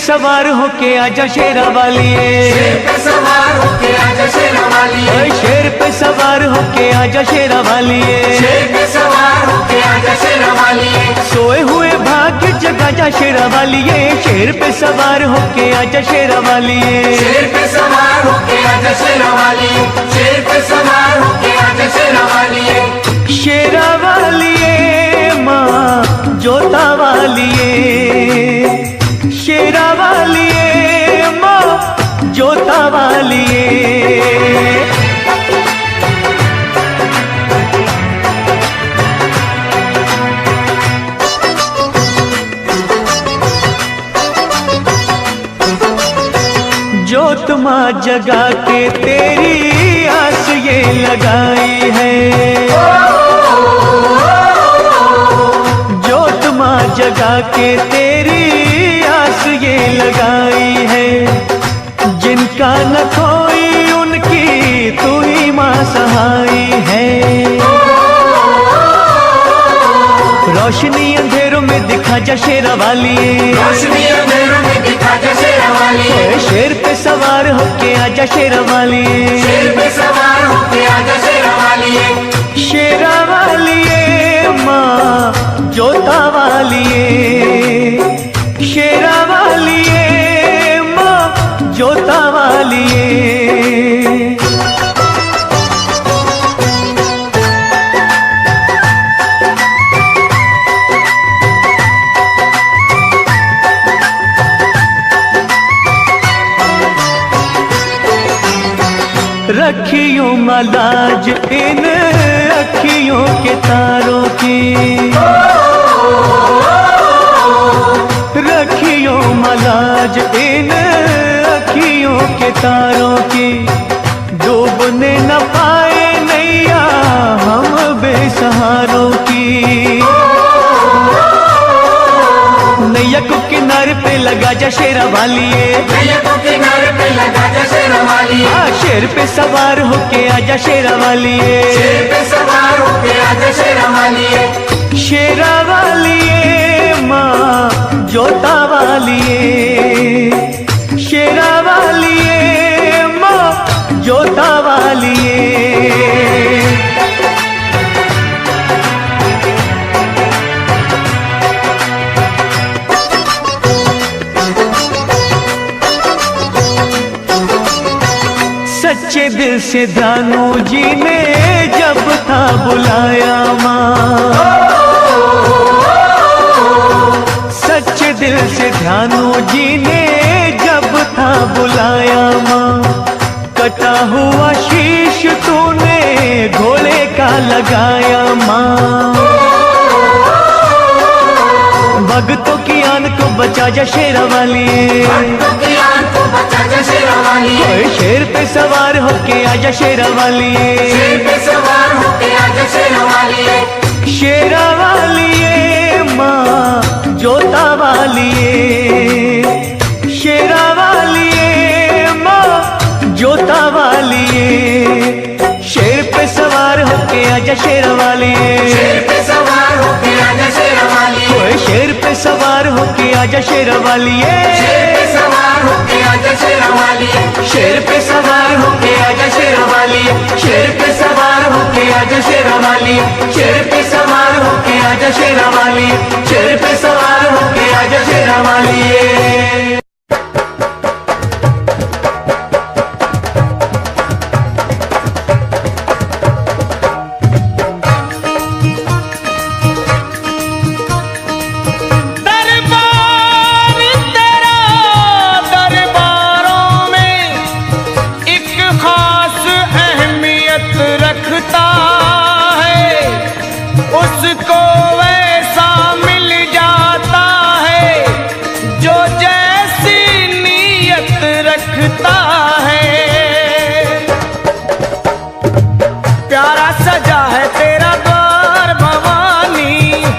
सवार होके आजा शेरा वालिए, शेर पे सवार होके आजा शेरा वालिए, शेर पे सवार होके आजा शेरा वालिए, शेर पे सवार होके आजा शेरा वालिए, सोए हुए भाग्य जगा जा शेरा वालिए, शेर पे सवार होके आजा शेरा वालिए, शेर पे सवार होके आजा शेरा वालिए, शेर पे सवार होके आजा शेरा वालिए, शेरा वालिए माँ जोता वालिए, शेरा वालिए माँ जोता वालिए। जोत माँ जगा के तेरी आस ये लगाई है, जोत माँ जगा के तेरी आस ये लगाई है, जिनका न कोई उनकी तू ही माँ सहाई है, रोशनी अंधेरों में दिखा जा शेरा वालिए, रोशनी अंधेरों में दिखा जा शेरा वालिए, शेर पे सवार होके आजा शेरा वालिए, शेर पे सवार होके आजा शेरा वालिए, शेरा वालिए माँ जोता वालिए, शेरा वालिए माँ जोता वालिए। रखियो मलाज इन अखियों के तारों की, रखियो मलाज इन अखियों के तारों की, डूबने न पाए नैया हम बेसहारों की, नैया को किनारे पे लगा जा शेरा वालिए, नैया को किनारे पे लगा जा शेरा वालिए, शेर पे सवार होके आजा शेरा वालिए, शेर पे सवार होके आजा शेरा वालिए, शेरा वालिए माँ जोता वालिए, शेरा वालिए माँ जोता वालिए। सच्चे दिल से दानू जी ने जब था बुलाया माँ, सच्चे दिल से ध्यानू जी ने जब था बुलाया माँ, कटा हुआ शीश तूने घोड़े का लगाया माँ, भक्तों की आन को बचा जा शेरा वालिए, भक्तों की आन को बचा जा शेरा वालिए, शेर पे सवार होके आजा शेरा वालिए, शेर पे सवार होके आजा शेरा वालिए, शेरा वालिए माँ जोता वालिए, शेरा वालिए माँ जोता वालिए, शेर पे सवार होके आजा शेरा वालिए, शेर पे सवार होके आजा शेरा वालिए, शेर पे सवार होके आजा शेरा वालिए, शेर पे सवार होके आजा शेरा वालिए, शेर पे सवार होके आजा शेरा वालिए, शेर पे सवार होके आजा शेरा वालिए, शेर पे सवार होके आजा शेरा वालिए, शेर पे सवार होके आजा शेरा वालिए। उसको वैसा मिल जाता है जो जैसी नीयत रखता है। प्यारा सजा है तेरा द्वार भवानी,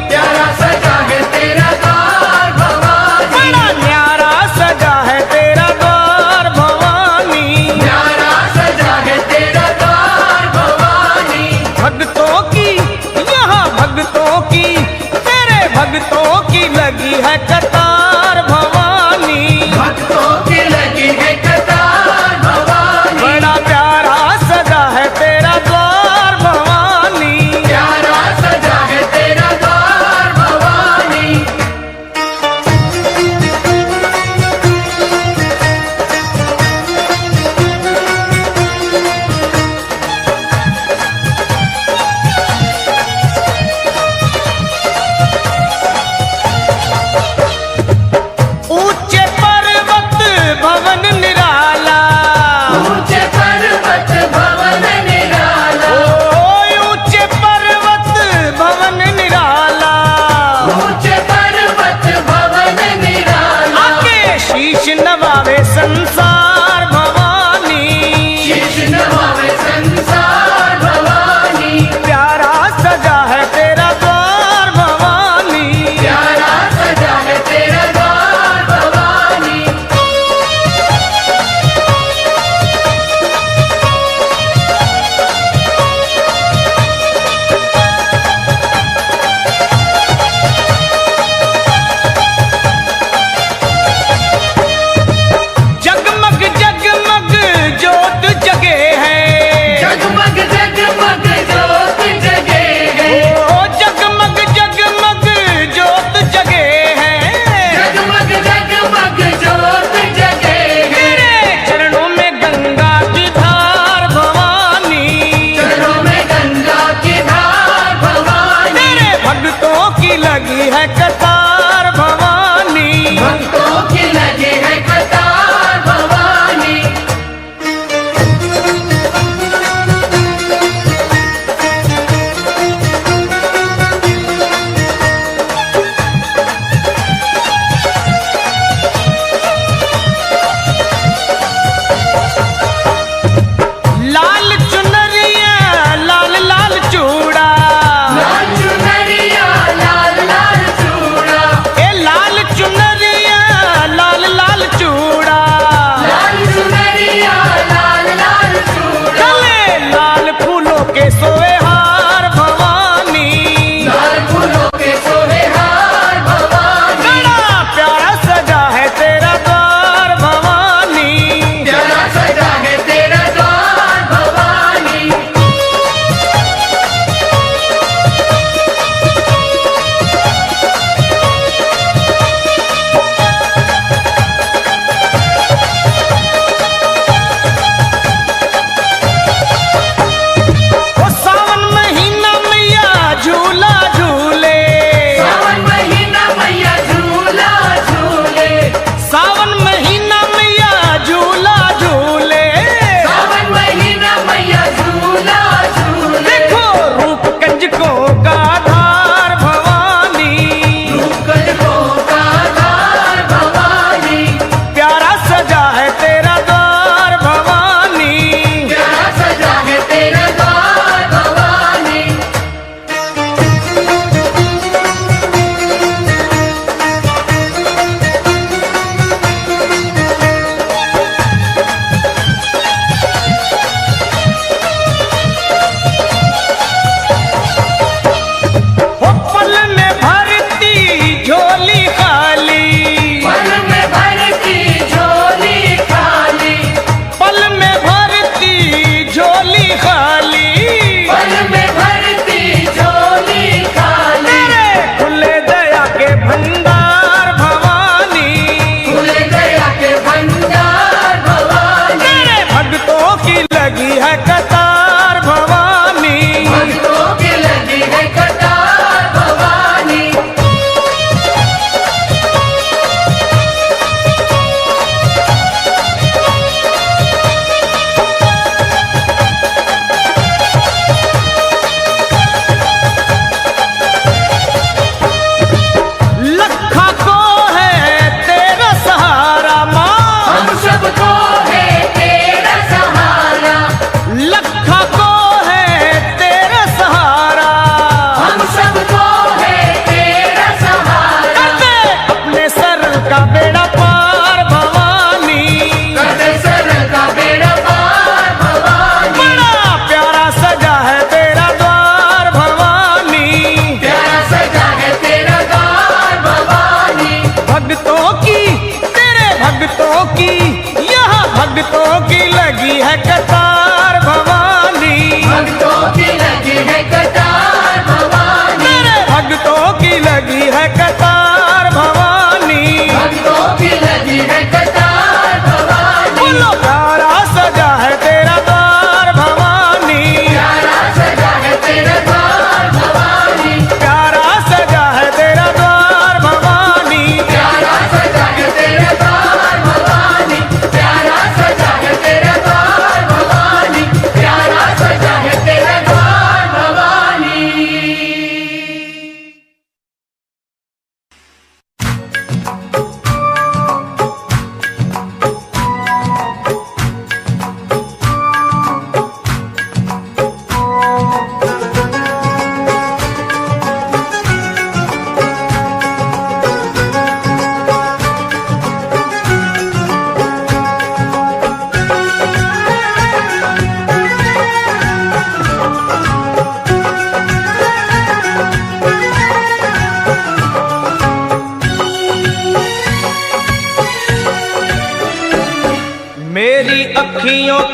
प्यारा सजा है तेरा द्वार भवानी, बड़ा न्यारा सजा है तेरा द्वार भवानी, प्यारा सजा है तेरा द्वार भवानी, भक्तों की यहाँ भक्तों की तेरे भक्तों की लगी है कतार भवानी।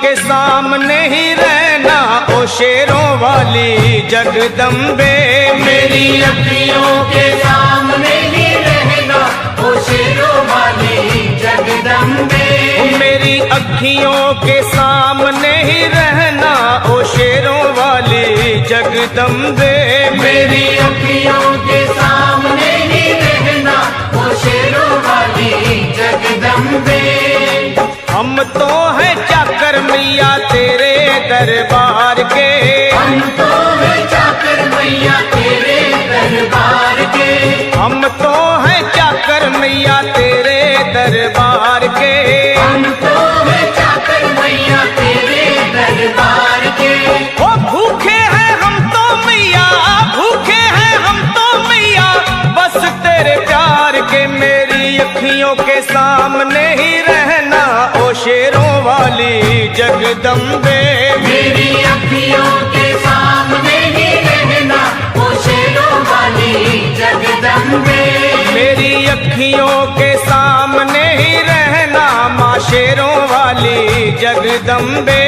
के सामने ही रहना ओ शेरों वाली जगदम्बे। मेरी अखियों के सामने ही रहना ओ शेरों वाली जगदम्बे। मेरी अखियों के सामने ही रहना ओ शेरों वाली जगदम्बे। मेरी अखियों के सामने ही रहना ओ शेरों वाली जगदम्बे। हम तो हैं चाकर मैया तेरे दरबार के। हम तो हैं चाकर मैया तेरे दरबार के। हम तो हैं चाकर मैया तेरे दरबार के। हम तो हैं चाकर मैया तेरे दरबार के। ओ भूखे हैं हम तो मैया, भूखे हैं हम तो मैया बस तेरे प्यार के। मेरी अखियों के सामने ही रहना ओ शेरों वाली जगदम्बे। मेरी अखियों के सामने ही रहना ओ शेरों वाली जगदम्बे। मेरी अखियों के सामने ही रहना माँ शेरों वाली जगदम्बे।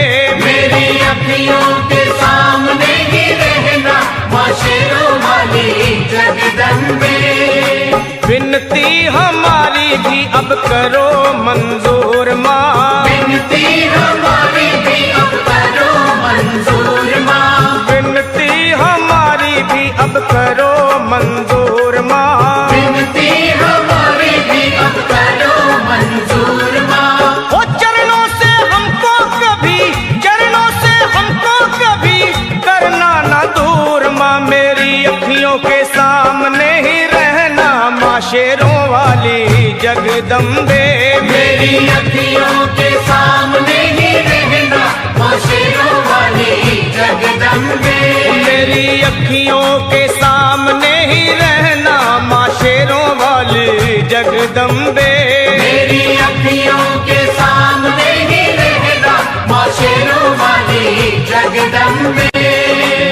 मेरी अखियों के सामने ही रहना माँ शेरों वाली जगदम्बे। विनती हमारी भी अब करो मंजूर माँ। विनती हमारी भी अब करो मंजूर माँ। विनती हमारी भी अब करो मंजूर माँ। विनती हमारी भी अब करो मंजूर माँ। ओ चरणों से हमको कभी, चरणों से हमको कभी करना ना दूर माँ। मेरी अखियों के सामने ही रहना माँ शेरों वाली जगदम्बे। मेरी अखियों के सामने ही रहना माँ शेरों वाली जगदम्बे। मेरी अखियों के सामने ही रहना माँ शेरों वाली जगदम्बे। मेरी अखियों के सामने ही रहना माँ शेरों वाली जगदम्बे।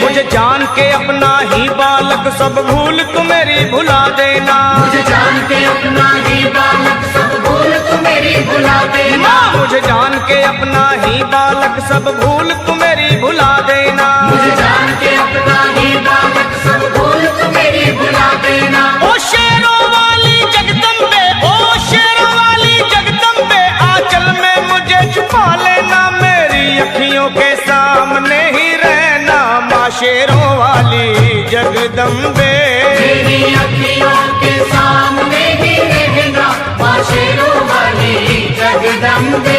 मुझे जान के अपना ही बालक सब भूल तू मेरी भुला देना। मुझे जान के अपना ही बालक सब भूल तू मेरी भुला देना। माँ मुझे जान के अपना ही बालक सब भूल तू मेरी भुला देना। मुझे जान के अपना ही बालक सब भूल तू मेरी भुला देना। ओ शेरों वाली जगदम्बे, ओ शेरों वाली जगदम्बे आंचल में मुझे छुपा लेना। मेरी अखियों के सामने ही रहना माँ शेरों वाली जगदम्बे। मेरी अखियों के सामने ही रहना माँ शेरों वाली जगदम्बे।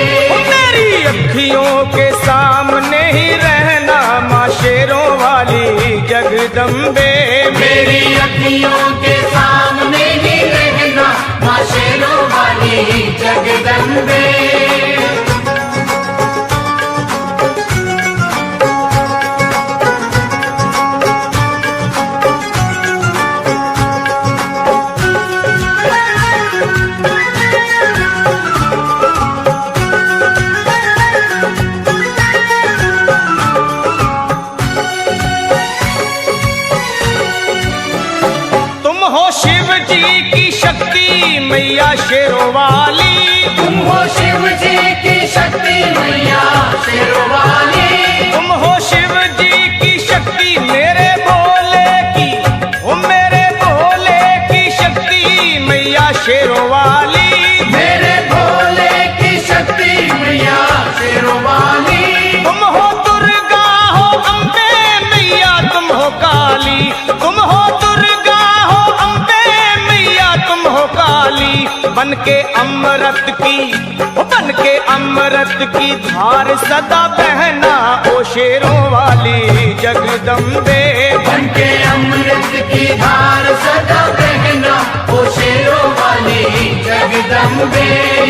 मेरी अखियों के सामने ही रहना माँ शेरों वाली जगदम्बे। मेरी अखियों के सामने ही रहना माँ शेरों वाली जगदम्बे। शिव जी की शक्ति मैया शेरों वाली। तुम हो शिव जी की शक्ति मैया शेरों वाली। तुम हो शिव जी की शक्ति मेरे भोले की, ओ मेरे भोले की शक्ति मैया शेरों वाली। मेरे भोले की शक्ति मैया शेरों वाली। तुम हो दुर्गा हो अम्बे मैया तुम हो काली। तुम हो दुर्गा हो अम्बे मैया तुम हो काली। बन के अमृत की, बन के अमृत की धार सदा बहना ओ शेरों वाली जगदम्बे। बन के अमृत की धार सदा बहना ओ शेरों वाली जगदम्बे।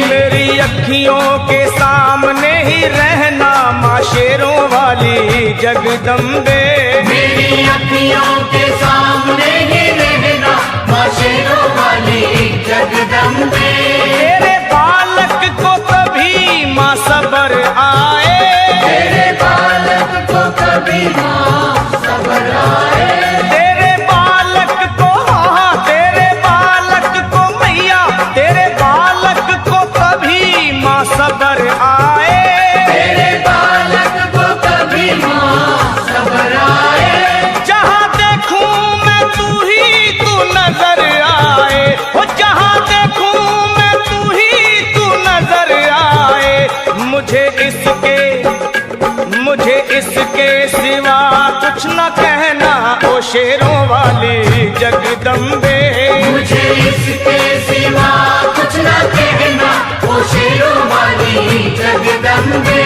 मेरी अखियों के सामने ही रहना माँ शेरों वाली जगदम्बे। मेरी अखियों के सामने ही रहना माँ शेरों वाली जगदम्बे। तेरे बालक को कभी माँ सबर आए। तेरे बालक को कभी माँ सबर आए। तेरे बालक को, हाँ तेरे बालक को मैया, तेरे बालक को कभी माँ सबर आए। तेरे बालक जगदम्बे। मुझे इसके सिवा कुछ न कहना, ओ शेरों वाली जगदम्बे।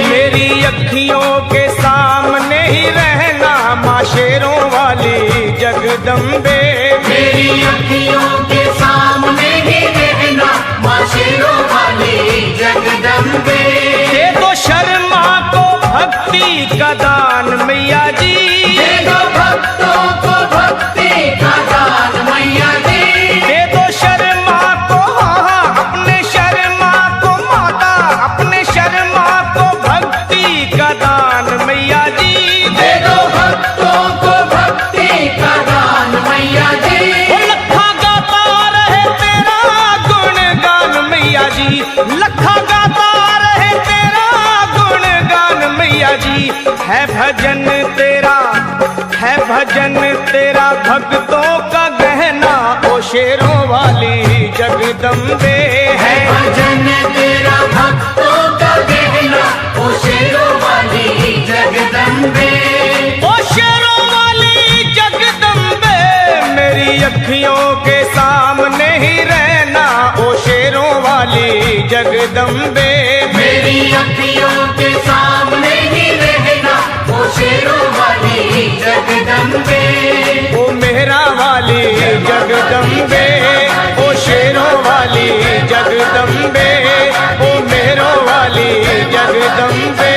मेरी अखियों के सामने ही रहना माँ शेरों वाली जगदम्बे। मेरी अखियों के सामने ही रहना माँ शेरों वाली जगदम्बे। दे दो शर्मा को भक्ति का दान मैया जी, दे दो भक्तों को भक्ति का दान मैया जी। दे दो शर्मा को, हाँ अपने शर्मा को माता, अपने शर्मा को भक्ति का दान मैया जी। दे दो भक्तों को भक्ति का दान मैया जी। लखा गाता रहे तेरा गुणगान मैया जी, लखा गाता रहे तेरा गुणगान मैया जी। है भजन तेरा, है भजन तेरा भक्तों का गहना ओ शेरों वाली जगदम्बे। है भजन तेरा भक्तों का गहना, ओ शेरों वाली जगदम्बे। ओ शेरों वाली जगदम्बे, मेरी अखियों के सामने ही रहना ओ शेरों वाली जगदम्बे। मेरी अखियों के सामने ही रहना, ओ शेरों वाली जगदम्बे। ओ मेहरा वाली जगदम्बे, ओ शेरों वाली जगदम्बे, ओ मेहरों वाली जगदम्बे।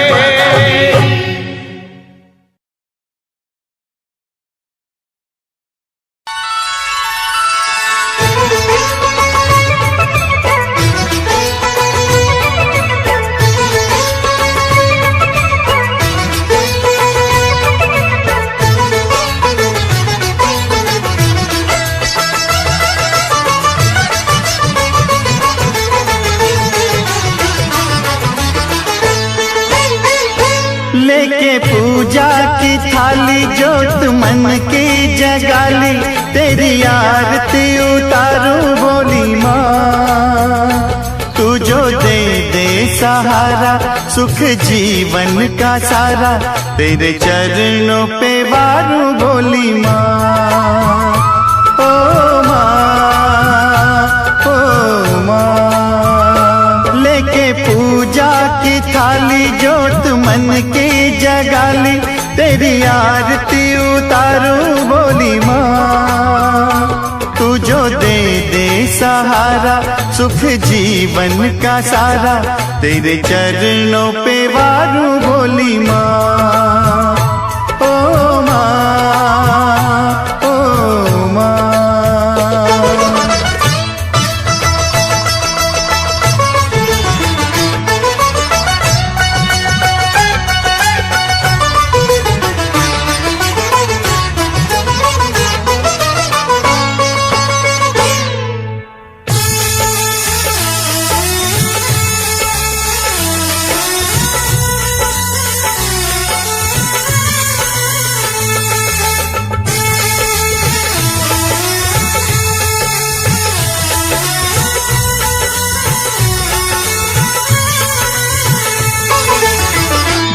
लेके पूजा की थाली जोत मन की जगाली, तेरी आरती उतारूं बोली माँ। तू जो दे दे सहारा सुख जीवन का सारा, तेरे चरणों पे वारूं बोली माँ। ओ माँ, ओ माँ। लेके पूजा की थाली जोत मन की जगाली, तेरी आरती उतारूं बोली माँ। तू जो दे दे सहारा सुख जीवन का सारा, तेरे चरणों पे वारूं बोली माँ। ओ माँ, ओ माँ।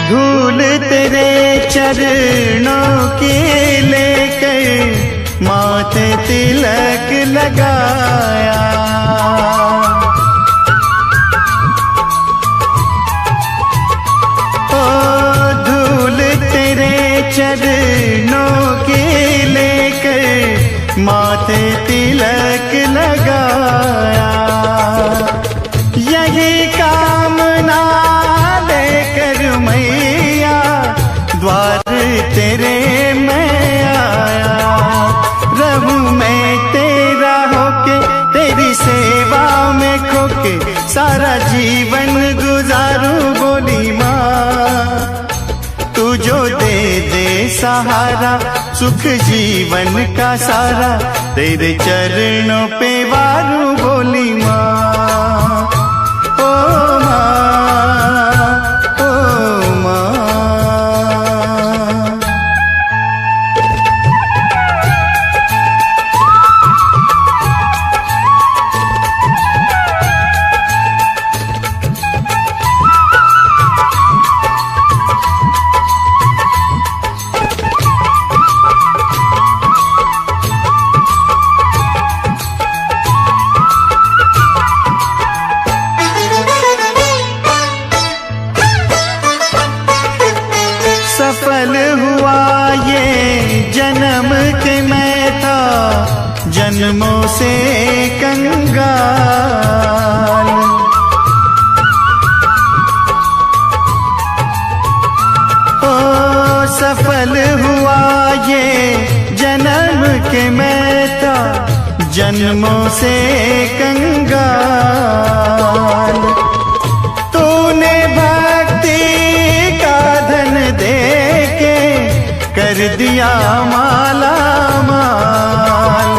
धूल तेरे चरणों की लेकर माथे तिलक लगाया। ओ धूल तेरे चरणों की लेकर माथे तिलक लगाया। यही कामना लेकर मैया द्वार तेरे मैं आया। रहूं मैं तेरा होके तेरी सेवा में खोके, सारा जीवन गुजारूं बोली माँ। तू जो दे दे सहारा सुख जीवन का सारा, तेरे चरणों पे वारूं बोली माँ। ओ माँ, ओ माँ। हुआ ये जन्म के मैं था जन्मों से कंगाल। ओ सफल हुआ ये जन्म के मैं था जन्मों से कंगाल। तूने भक्ति का धन दे के कर दिया माला माल।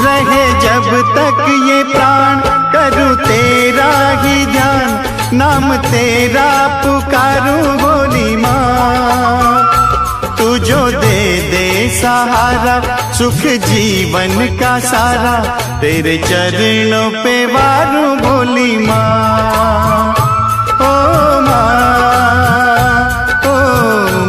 रहे जब तक ये प्राण करूं तेरा ही ध्यान, नाम तेरा पुकारूं भोली माँ। तू जो दे दे सहारा सुख जीवन का सारा, तेरे चरणों पे वारूं भोली माँ। ओ माँ, ओ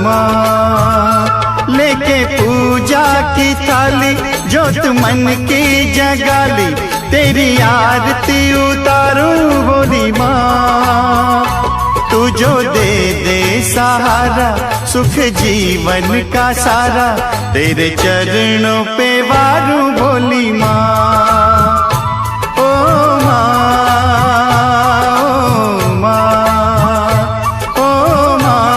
माँ, लेके पूजा की थाली जोत मन की जगाली, तेरी आरती उतारूं भोली माँ। तू जो दे दे सहारा सुख जीवन का सारा, तेरे चरणों पे वारूं भोली माँ। ओ माँ, ओ माँ, ओ माँ,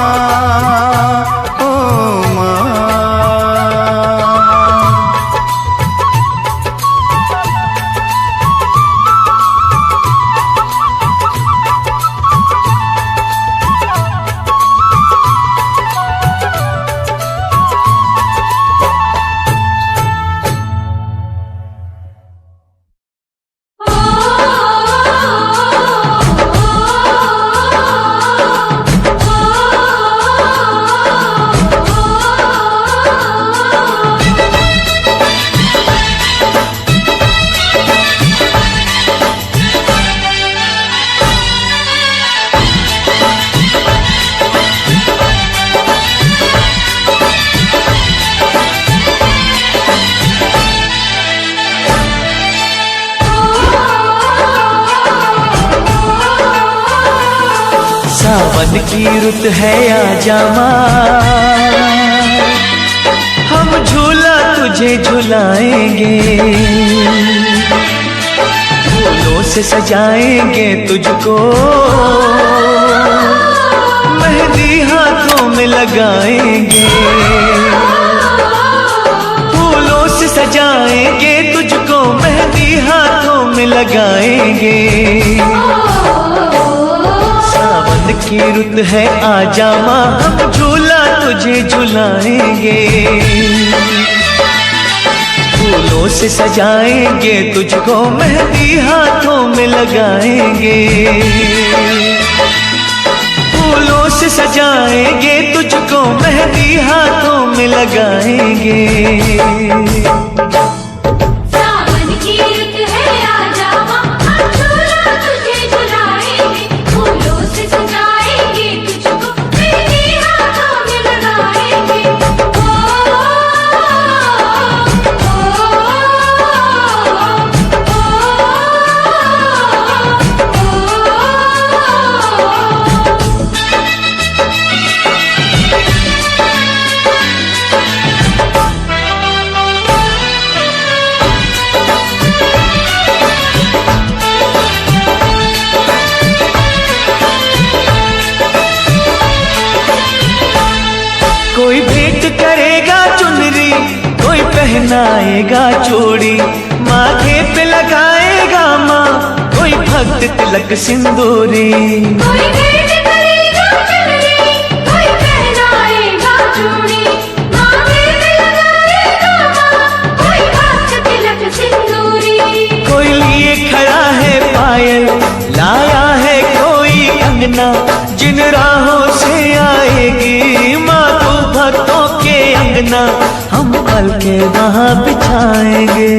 ओ माँ। सावन की रुत है आजा माँ, हम झूला तुझे झुलाएंगे, फूलों से सजाएंगे तुझको, मेहंदी हाथों में लगाएंगे, फूलों से सजाएंगे तुझको, मेहंदी हाथों में लगाएंगे। सावन की रुत है आजा माँ, हम झूला तुझे झुलाएंगे, फूलों से सजाएंगे तुझको, मेहंदी हाथों में लगाएंगे, फूलों से सजाएंगे तुझको, मेहंदी हाथों में लगाएंगे। कोई भेंट करेगा चुनरी, कोई पहनाएगा चूड़ी, माथे पे लगाएगा माँ, कोई भक्त तिलक सिंदूरी। कोई भेंट करेगा चुनरी, कोई पहनाएगा चूड़ी, माथे पे लगाएगा माँ, कोई भक्त तिलक सिंदूरी। कोई लिए खड़ा है पायल, लाया है कोई अंगना, जिन राहों से आएगी माँ तू भक्तों के अंगना, हम पल के वहाँ बिछाएंगे।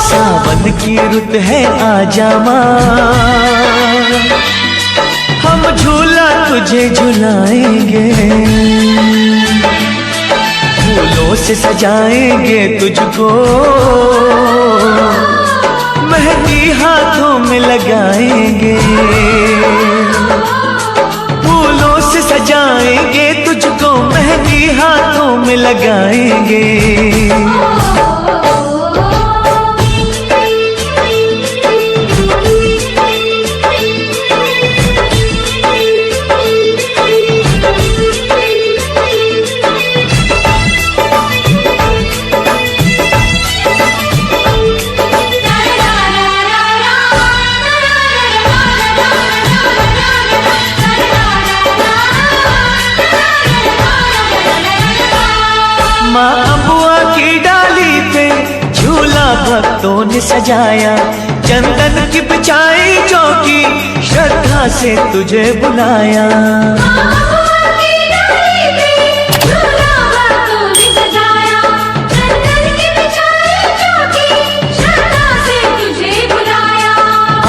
सावन की रुत है आजा माँ, हम झूला तुझे झुलाएंगे, फूलों से सजाएंगे तुझको, मेहंदी हाथों में लगाएंगे, फूलों से सजाएंगे तुझको, में लगाएंगे। माँ अबुआ की डाली पे झूला भक्तों ने सजाया, चंदन की बिछाई चौकी श्रद्धा से तुझे बुलाया।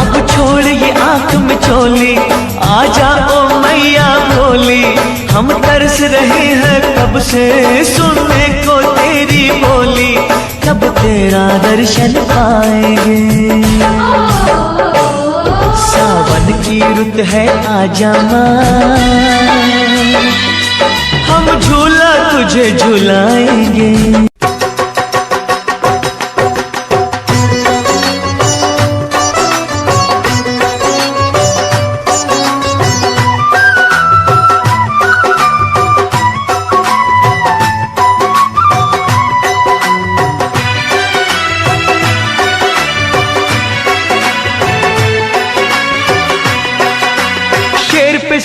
अब छोड़ ये आंख में चोली, आ जाओ मैया भोली, हम तरस रहे हैं कब से सुनने को तेरी बोली, कब तेरा दर्शन पाएंगे। सावन की रुत है आजा माँ, हम झूला तुझे झुलाएंगे।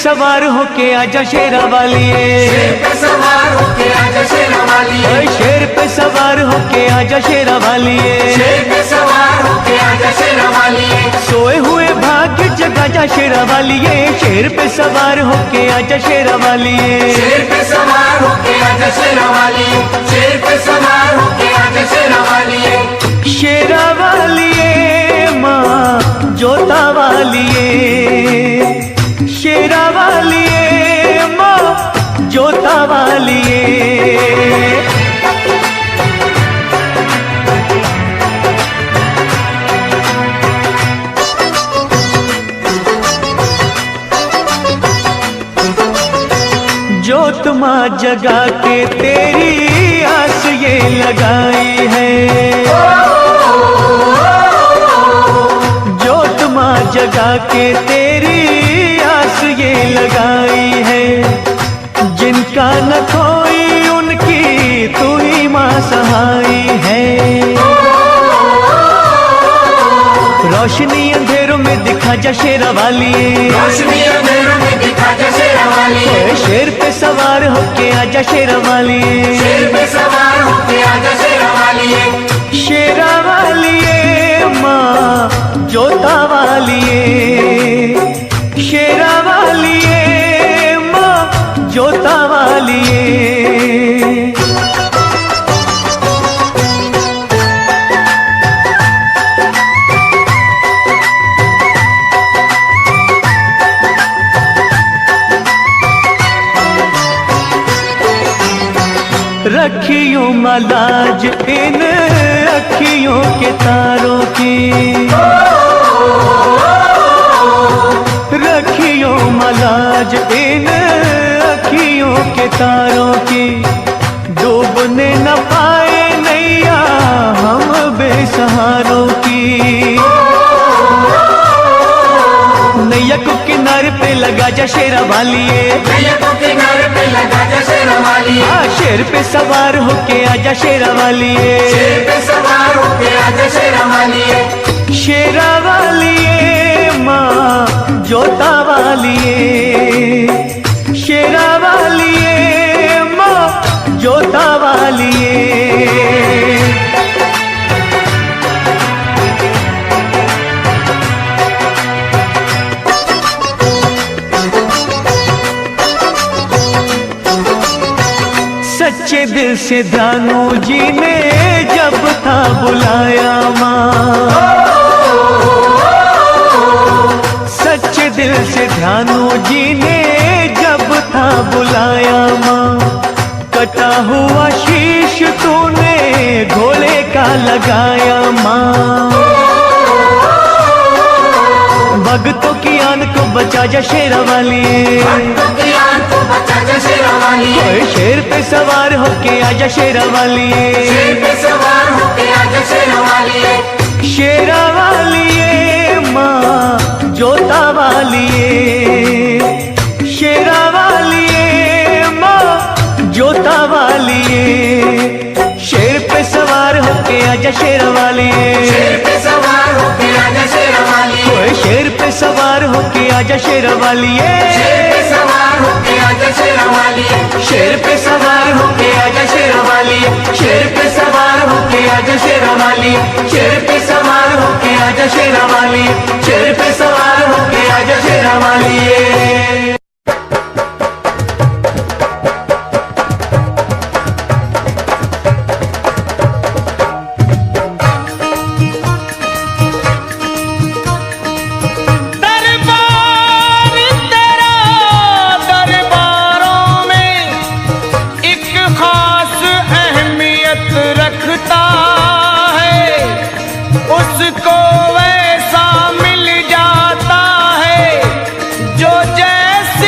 सवार होके आजा शेरा वालिए, शेर पे सवार होके आजा शेरा वालिए, शेर पे सवार होके आजा शेरा वालिए, शेर पे सवार होके आजा शेरा वालिए, सोए हुए भाग्य जगा जा शेरा वालिए, शेर पे सवार होके आजा शेरा वालिए, शेर पे सवार होके आजा शेरा वालिए, शेर पे सवार होके आजा शेरा वालिए। शेरा वालिए माँ जोता वालिए, शेरा वालिए माँ जोता वालिए। जोत माँ जगा के तेरी आस ये लगाई है, जोत माँ जगा के तेरी ये लगाई है, जिनका न कोई उनकी तू ही माँ सहाई है। रोशनी अंधेरों में दिखा जा शेरा वालिए, रोशनी अंधेरों में दिखा जा शेरा वालिए, शेर पे सवार होके आजा शेरा वालिए, शेर पे सवार होके आजा शेरा वालिए। शेरा वालिए माँ जोता वालिए, शेरा वालिए माँ जोता वालिए। रखियो मलाज इन अखियों के तारों की, रखियो मलाज इन अखियों के तारों की, डूबने न पाए नैया हम बेसहारों की। नैया को किनारे पे लगा जा शेरा वालिए, नैया को किनारे पे लगा जा शेरा वालिए, शेर पे सवार होके आजा शेरा वालिए, शेर पे सवार होके आजा शेरा वालिए। शेरा वालिए माँ जोता वालिए, शेरा वालिए माँ जोता वालिए। सच्चे दिल से दानू जी ने जब था बुलाया माँ, सच्चे दिल से ध्यानू जी ने जब था बुलाया माँ, कटा हुआ शीश तूने घोड़े का लगाया माँ, भक्तों की आन को बचा जा शेरा वाली। भक्तों की आंख को बचा जा शेरा वाली। ओए शेर पे सवार होके आजा शेरा वाली। शेर पे सवार होके आजा शेरा वाली। शेरा वाली माँ जोता वाली, शेरा वाली माँ जोता वाली। शेर पे सवार होके आजा शेरा वाली। शेर पे सवार होके आजा शेरा वाली। ओए शेर पे सवार होके आजा शेरा वाली। शेर पे सवार होके आजा शेरा वाली। शेर पे सवार होके आजा शेरा वाली। शेर पे सवार होके आजा शेरा वाली। शेर पे सवार होके आजा शेरा वाली। शेर पे सवार होके आजा शेरा वाली। दरबार तेरा दरबारों में एक खास अहमियत रखता है। उसको वैसा मिल जाता है जो जैसा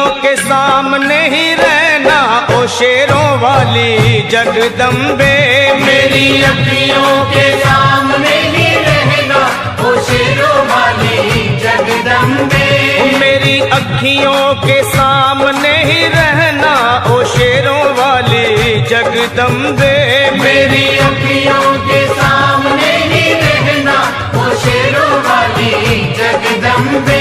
अखियों के सामने ही रहना ओ शेरों वाली जगदम्बे। मेरी अखियों के सामने ही रहना ओ शेरों वाली जगदम्बे। मेरी अखियों के सामने ही रहना ओ शेरों वाली जगदम्बे। मेरी अखियों के सामने ही रहना ओ शेरों वाली जगदम्बे।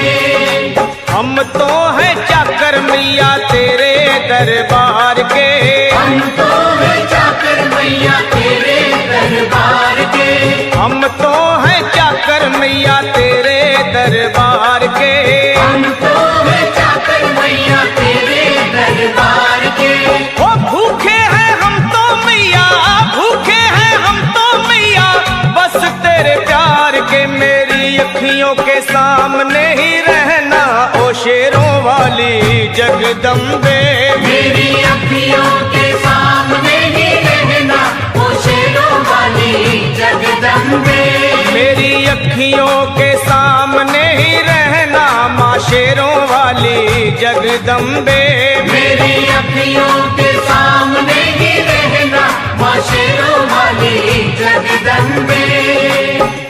हम तो हैं चाकर मैया तेरे दरबार के। हम तो हैं चाकर मैया तेरे दरबार के। हम तो हैं चाकर मैया तेरे दरबार के। हम तो हैं चाकर मैया तेरे दरबार के। ओ भूखे हैं हम तो मैया, भूखे हैं हम तो मैया बस तेरे प्यार के। मेरी अखियों के सामने ही रहना ओ शेरों वाली जगदम्बे। मेरी अखियों के सामने ही रहना ओ शेरों वाली जगदम्बे। मेरी अखियों के सामने ही रहना माँ शेरों वाली जगदम्बे। मेरी अखियों के सामने ही रहना माँ शेरों वाली जगदम्बे।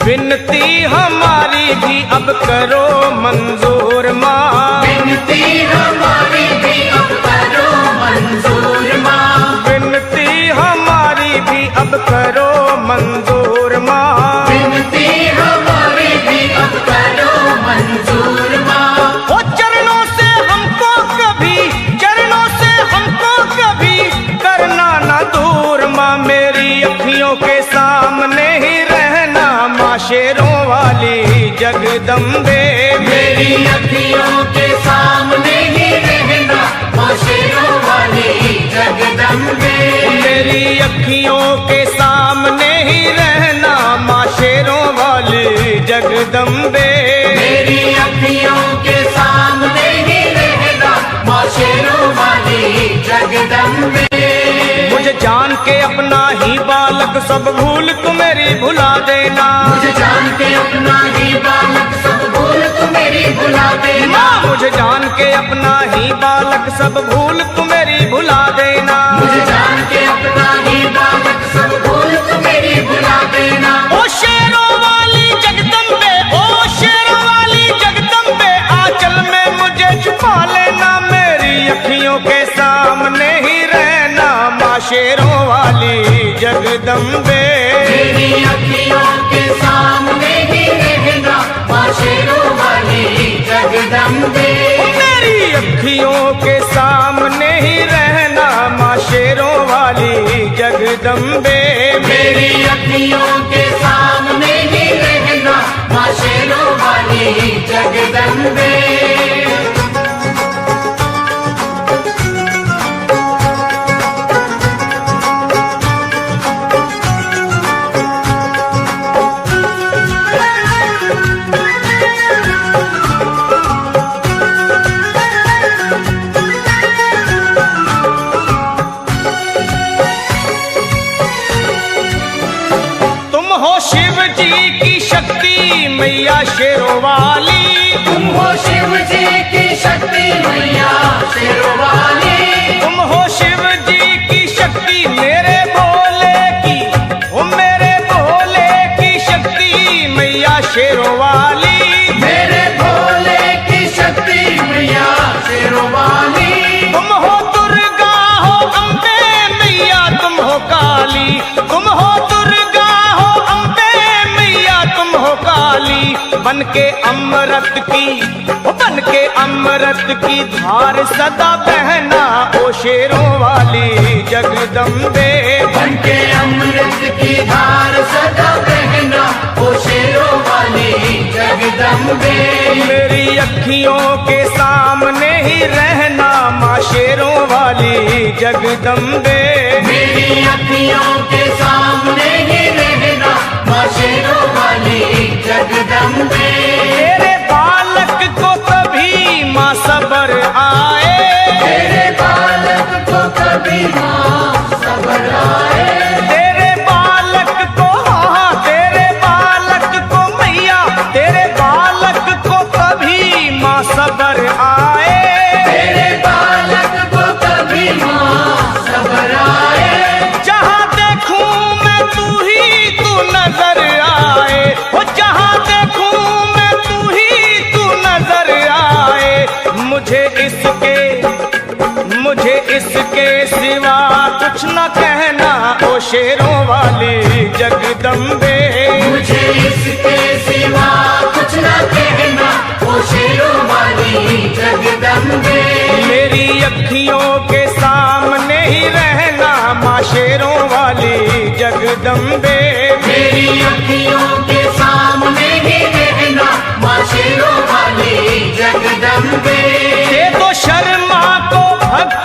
विनती हमारी भी अब करो मंजूर माँ। विनती हमारी भी अब करो मंजूर माँ। विनती हमारी भी अब करो मंजूर माँ। विनती हमारी भी अब करो मंजूर माँ। ओ चरणों से हमको कभी, चरणों से हमको कभी करना ना दूर माँ। मेरी अखियों के सामने ही रहना माँ शेरों वाली जगदम्बे। मेरी अखियों के सामने ही रहना माँ शेरों वाली जगदम्बे। मेरी अखियों के सामने ही रहना माँ शेरों वाली जगदम्बे। मेरी अखियों के सामने ही रहना माँ शेरों वाली जगदम्बे। मुझे जान के अपना ही बालक सब भूल तू मेरी भुला देना। मुझे जान के अपना ही बालक सब भूल तू मेरी भुला देना। माँ मुझे जान के अपना ही बालक सब भूल तू मेरी भुला देना। मुझे जान के अपना ही बालक सब भूल तू मेरी भुला देना। ओ शेरों वाली जगदम्बे, ओ शेरों वाली जगदम्बे आंचल में मुझे छुपा लेना। मेरी अखियों के सामने ही रहना माँ शेरों वाली जगदम्बे। मेरी अखियों के सामने ही रहना माँ शेरों वाली जगदम्बे। मेरी अखियों के सामने ही रहना माँ शेरों वाली जगदम्बे। मेरी अखियों के सामने ही रहना माँ शेरों वाली जगदम्बे। शिव जी की शक्ति मैया शेरों वाली। तुम हो शिव जी की शक्ति मैया शेरों वाली। तुम हो शिव जी की शक्ति मेरे भोले की, ओ मेरे भोले की शक्ति मैया शेरों वाली। मेरे भोले की शक्ति मैया शेरों वाली। तुम हो दुर्गा हो अम्बे मैया तुम हो काली। तुम हो दुर्गा हो अम्बे मैया तुम हो काली। बन के अमृत की, बन के अमृत की धार सदा बहना ओ शेरों वाली जगदम्बे। बन के अमृत की धार सदा बहना ओ शेरों वाली जगदम्बे। मेरी अखियों के सामने ही रहना माँ शेरों वाली जगदम्बे। मेरी अखियों के सामने ही रहना माँ शेरों वाली जगदम्बे। तेरे बालक को कभी माँ सबर आए। तेरे बालक को कभी माँ सबर आए। तेरे बालक को, हाँ तेरे बालक को मैया, तेरे बालक को कभी माँ सबर आए। तेरे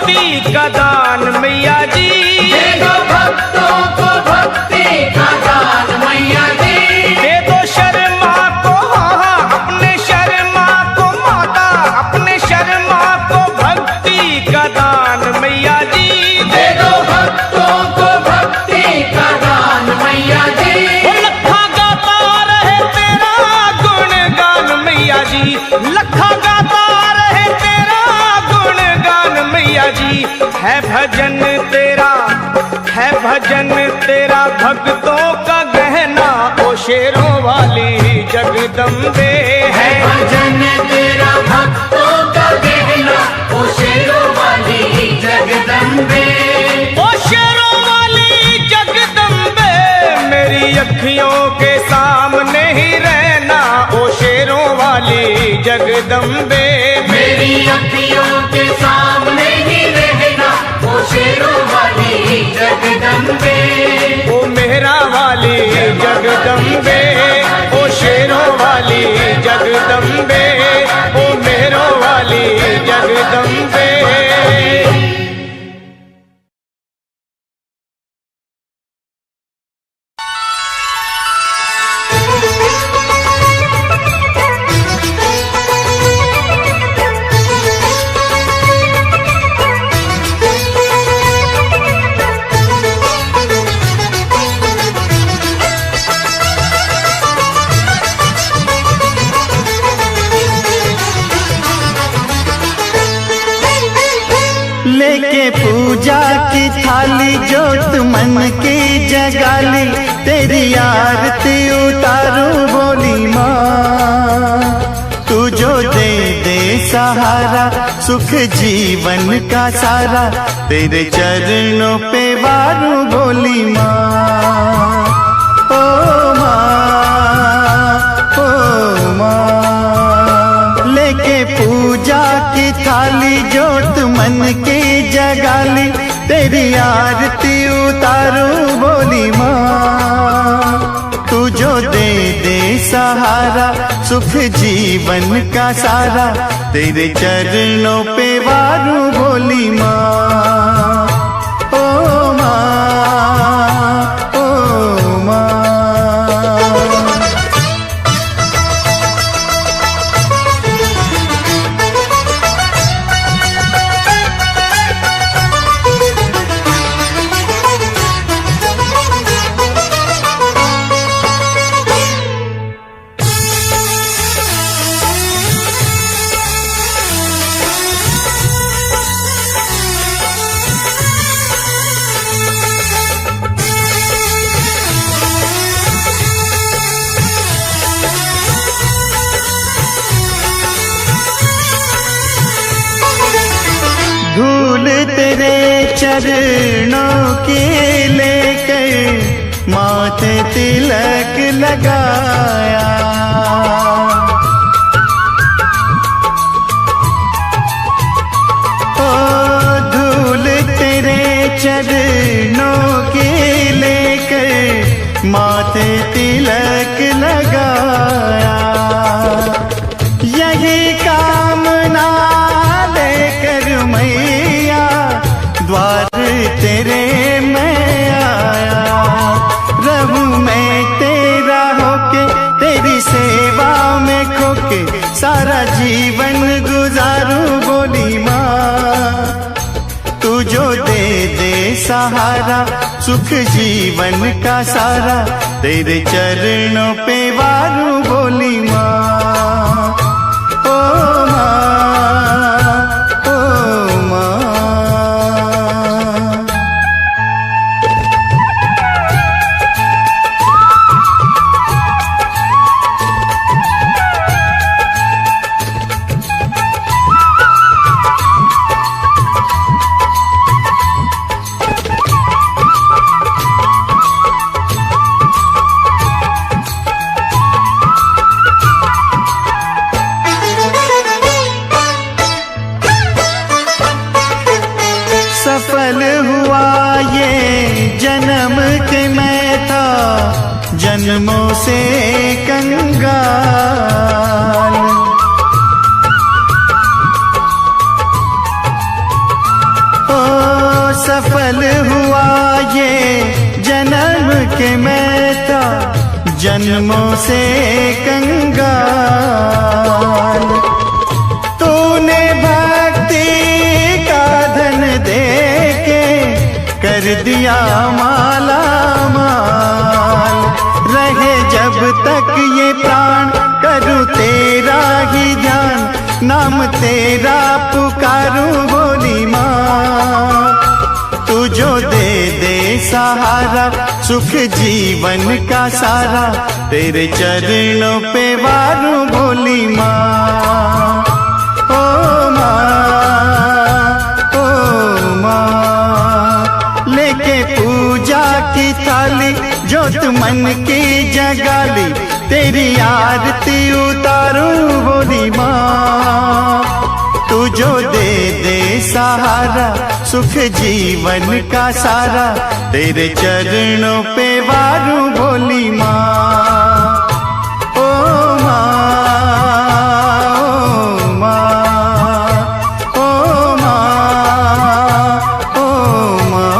भक्ति का दान मैया जी। दे दो भक्तों को भक्ति का दान मैया जी। दे दो शर्मा को हाँ अपने शर्मा को माता, अपने शर्मा को भक्ति का दान मैया जी। दे दो भक्तों को भक्ति का दान मैया जी। वो लखा गाता रहे तेरा गुणगान मैया जी, लखा गाता रहे तेरा गुणगान मैया जी। है भजन तेरा, है भजन तेरा भक्तों का गहना ओ शेरों वाली जगदम्बे। है भजन तेरा भक्तों का गहना ओ शेरों वाली जगदम्बे। ओ शेरों वाली जगदम्बे मेरी अखियों के सामने ही रहना ओ शेरों वाली जगदम्बे। मेरी अखियों के सामने ही रहना ओ शेरों वाली जगदम्बे। ओ मेहरा वाली जगदम्बे, ओ शेरों वाली जगदम्बे, ओ मेहरों वाली जगदम्बे। लेके पूजा की थाली जोत मन की जगाली, तेरी आरती उतारू बोली माँ। तू जो दे दे सहारा सुख जीवन का सारा, तेरे चरणों पे वारू बोली माँ। ओ माँ, ओ माँ। लेके पूजा की थाली जोत मन की जगाली, तेरी आरती उतारू बोली माँ। तू जो दे दे सहारा सुख जीवन का सारा, तेरे चरणों पे वारू बोली माँ। ओ माँ, ओ माँ। धूल तेरे चरणों की लेकर माथे तिलक लगाया। ओ धूल तेरे चरणों की लेकर माथे तिलक लगाया। यही कामना लेकर मैया द्वार तेरे मैं आया। रहूं मैं तेरा होके तेरी सेवा में खोके, सारा जीवन गुजारूं बोली माँ। तू जो दे दे सहारा सुख जीवन का सारा, तेरे चरणों पे वारू बोली माँ। ओ माँ, ओ माँ। सफल हुआ ये जन्म के मैं था जन्मों से कंगाल। सफल हुआ ये जन्म के मैं था जन्मों से कंगाल। तूने भक्ति का धन दे के कर दिया माला माल। रहे जब तक ये प्राण करूं तेरा ही ध्यान, नाम तेरा पुकारूं बोली माँ। तू जो दे दे सहारा सुख जीवन का सारा, तेरे चरणों पे वारूं बोली माँ। ओ माँ, ओ माँ, लेके पूजा की थाली जोत मन की जगाली, तेरी आरती उतारूं बोली माँ। तू जो दे दे सहारा सुख जीवन का सारा, तेरे चरणों पे वारूं बोली माँ। ओ माँ, ओ माँ, ओ माँ, ओ माँ।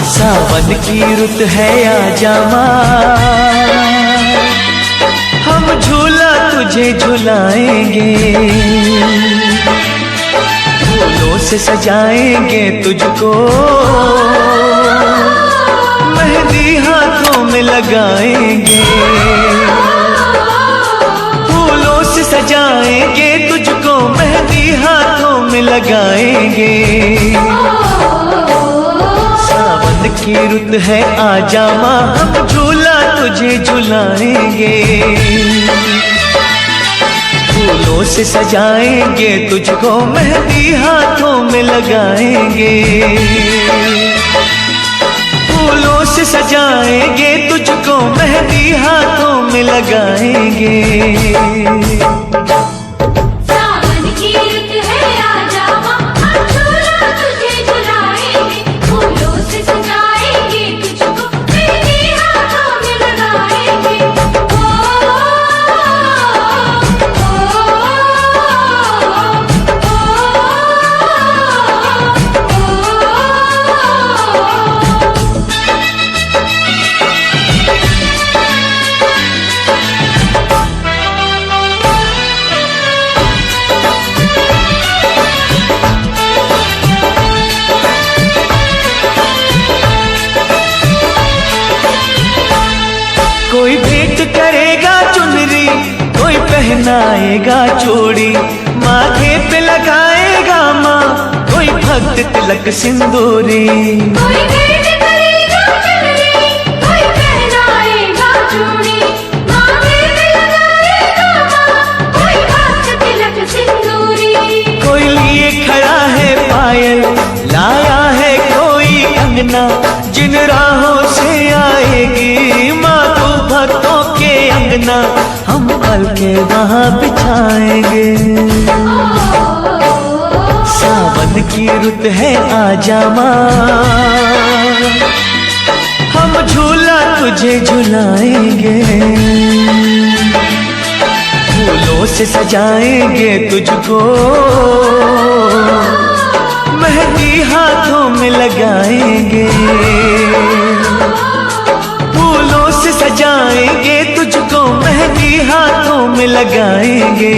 सावन की रुत है आजा माँ, हम झूला तुझे झुलाएंगे, फूलों से सजाएंगे तुझको, मेहंदी हाथों में लगाएंगे, फूलों से सजाएंगे तुझको, मेहंदी हाथों में लगाएंगे। सावन की रुत है आजा माँ, हम झूला तुझे झुलाएंगे, फूलों से सजाएंगे तुझको, मेहंदी हाथों में लगाएंगे, फूलों से सजाएंगे तुझको, मेहंदी हाथों में लगाएंगे। सावन की रुत है आजा माँ, हम झूला तुझे झुलाएंगे, फूलों से सजाएंगे तुझको, मेहंदी हाथों में लगाएंगे। ओ, कोई भेंट करेगा चुनरी, कोई पहनाएगा चूड़ी, माथे पे लगाएगा माँ, कोई भक्त तिलक सिंदूरी। कोई भेंट करेगा चुनरी, कोई पहनाएगा चूड़ी, माथे पे लगाएगा माँ, कोई भक्त तिलक सिंदूरी। कोई लिए खड़ा है पायल, लाया है कोई कंगना, जिन राहों से आएगी माँ तू भक्तों के अंगना, हम पल के वहाँ बिछाएंगे। सावन की रुत है आजा माँ, हम झूला तुझे झुलाएंगे, फूलों से सजाएंगे तुझको, मेहंदी हाथों में लगाएंगे, फूलों से सजाएंगे तुझको, मेहंदी हाथों में लगाएंगे।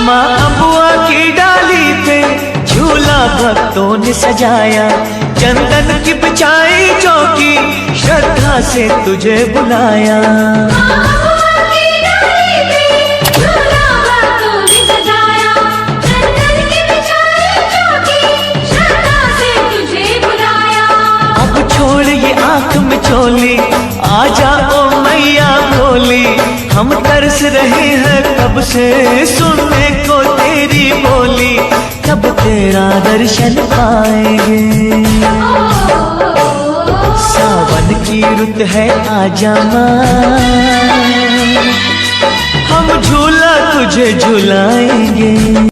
माँ अबुआ की डाली पे झूला भक्तों ने सजाया, चंदन की बिछाई चौकी श्रद्धा से तुझे बुलाया। अब छोड़ ये आंख में चोली, आजा ओ मैया बोली, हम तरस रहे हैं कब से सुनने को तेरी बोली, कब तेरा दर्शन पाएंगे। सावन की रुत है आजा माँ, हम झूला तुझे झुलाएंगे।